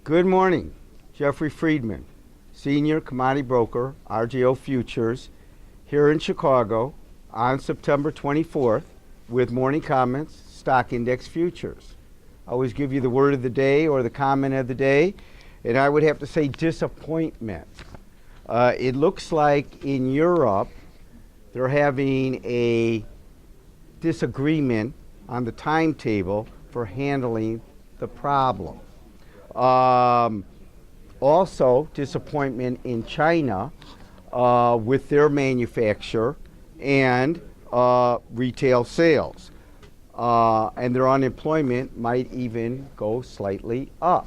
Good morning. Jeffrey Friedman, Senior Commodity Broker, RJO Futures, here in Chicago on September 24th with morning comments, Stock Index Futures. I always give you the word of the day or the comment of the day, and I would have to say disappointment. It looks like in Europe they're having a disagreement on the timetable for handling the problem. Also, disappointment in China with their manufacture and retail sales. And their unemployment might even go slightly up.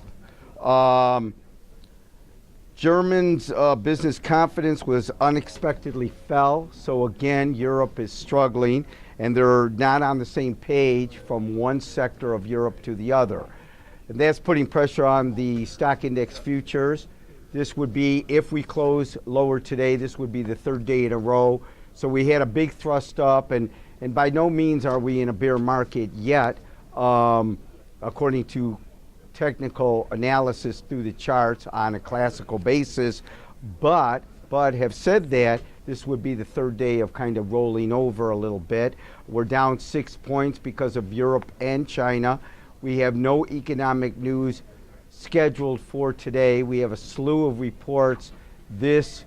Germans' business confidence was unexpectedly fell, so again, Europe is struggling, and they're not on the same page from one sector of Europe to the other. And that's putting pressure on the stock index futures. This would be, if we close lower today, this would be the third day in a row. So we had a big thrust up, and by no means are we in a bear market yet, according to technical analysis through the charts on a classical basis, but have said that this would be the third day of kind of rolling over a little bit. We're down 6 points because of Europe and China. We have no economic news scheduled for today. We have a slew of reports this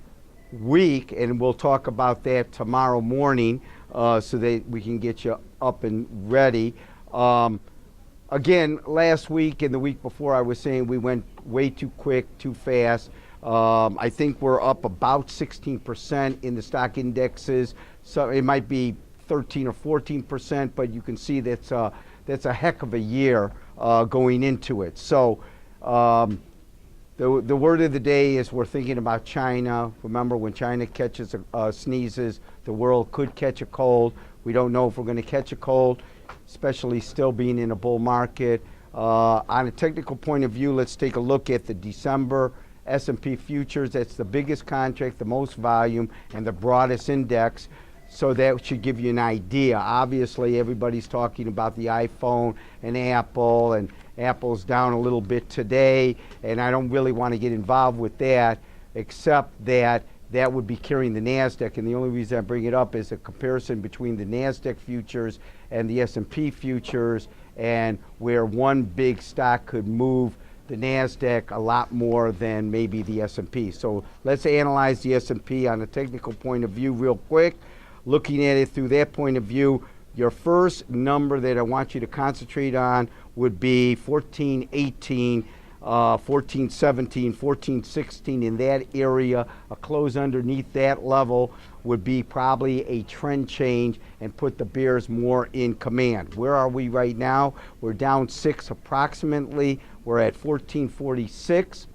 week, and we'll talk about that tomorrow morning so that we can get you up and ready. Again, last week and the week before, I was saying we went way too quick, too fast. I think we're up about 16% in the stock indexes. So it might be 13 or 14%, but you can see that's a heck of a year going into it. So the word of the day is we're thinking about China. Remember, when China catches sneezes, the world could catch a cold. We don't know if we're going to catch a cold, especially still being in a bull market. On a technical point of view, let's take a look at the December S&P futures. That's the biggest contract, the most volume, and the broadest index. So that should give you an idea. Obviously, everybody's talking about the iPhone and Apple's down a little bit today, and I don't really want to get involved with that, except that would be carrying the NASDAQ, and the only reason I bring it up is a comparison between the NASDAQ futures and the S&P futures, and where one big stock could move the NASDAQ a lot more than maybe the S&P. So let's analyze the S&P on a technical point of view real quick. Looking at it through that point of view, your first number that I want you to concentrate on would be 1418, 1417, 1416, in that area. A close underneath that level would be probably a trend change and put the bears more in command. Where are we right now? We're down 6 approximately. We're at 1446.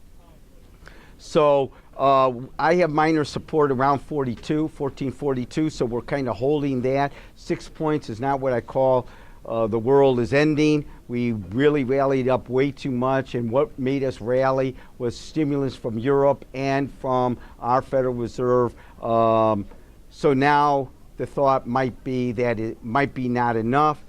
So I have minor support around 1442, so we're kind of holding that. 6 points is not what I call the world is ending. We really rallied up way too much, and what made us rally was stimulus from Europe and from our Federal Reserve. So now the thought might be that it might be not enough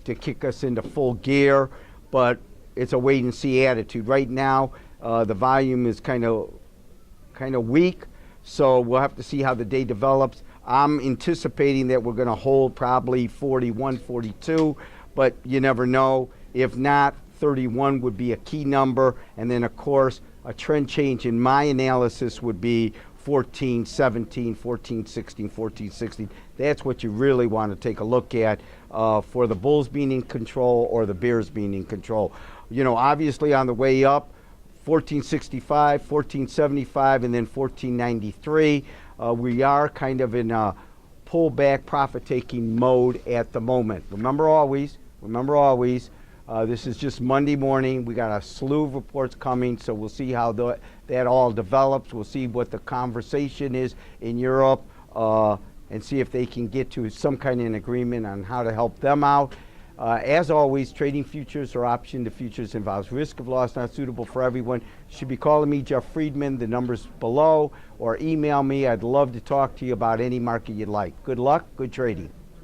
to kick us into full gear, but it's a wait and see attitude. Right now, the volume is kind of weak, so we'll have to see how the day develops. I'm anticipating that we're going to hold probably 41, 42, but you never know. If not, 31 would be a key number, and then of course a trend change in my analysis would be 14, 17, 14, 16, 14, 16. That's what you really want to take a look at for the bulls being in control or the bears being in control. You know, obviously on the way up, 1465, 1475, and then 1493. We are kind of in a pullback profit-taking mode at the moment. Remember always, this is just Monday morning. We got a slew of reports coming, so we'll see how that all develops. We'll see what the conversation is in Europe and see if they can get to some kind of an agreement on how to help them out. As always, trading futures or option to futures involves risk of loss, not suitable for everyone. You should be calling me, Jeff Friedman. The number's below, or email me. I'd love to talk to you about any market you'd like. Good luck, good trading.